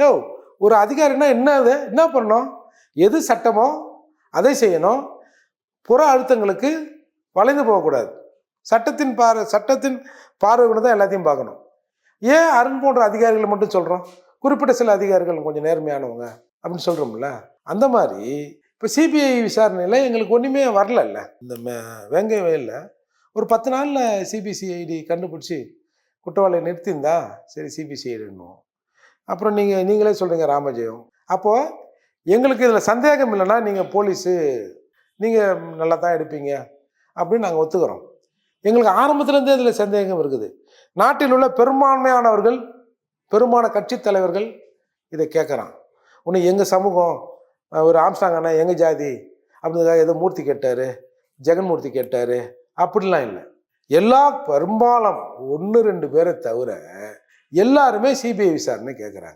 யோ ஒரு அதிகாரின்னா என்ன பண்ணணும்? எது சட்டமோ அதை செய்யணும். புற அழுத்தங்களுக்கு வளைந்து போகக்கூடாது. சட்டத்தின் பார்வை கொண்டு தான் எல்லாத்தையும் பார்க்கணும். ஏன் அருண் போன்ற அதிகாரிகளை மட்டும் சொல்கிறோம்? குறிப்பிட்ட சில அதிகாரிகள் கொஞ்சம் நேர்மையானவங்க அப்படின்னு சொல்கிறோம்ல. அந்த மாதிரி இப்போ சிபிஐ விசாரணையில் எங்களுக்கு ஒன்றுமே வரலல்ல. இந்த வேங்கை வயலில் ஒரு 10 நாளில் சிபிசிஐடி கண்டுபிடிச்சி குற்றவாளியை நிறுத்தியிருந்தா சரி சிபிசிஐடின்னுவோம். அப்புறம் நீங்களே சொல்கிறீங்க ராமஜெயம். அப்போது எங்களுக்கு இதில் சந்தேகம் இல்லைன்னா நீங்கள் போலீஸு நீங்கள் நல்லா தான் எடுப்பீங்க அப்படின்னு நாங்கள் ஒத்துக்கிறோம். எங்களுக்கு ஆரம்பத்துலேருந்தே இதில் சந்தேகம் இருக்குது. நாட்டில் உள்ள பெரும்பாலான கட்சி தலைவர்கள் இதை கேட்குறான். ஒன்று எங்கள் சமூகம் ஒரு ஆம்ஸ்டாங்கன்னா எங்கள் ஜாதி அப்படின்றதுக்காக ஏதோ மூர்த்தி கேட்டார், ஜெகன்மூர்த்தி கேட்டார் அப்படிலாம் இல்லை. பெரும்பாலும் 1-2 பேரை தவிர எல்லாருமே சிபிஐ விசாரணை கேட்குறாங்க.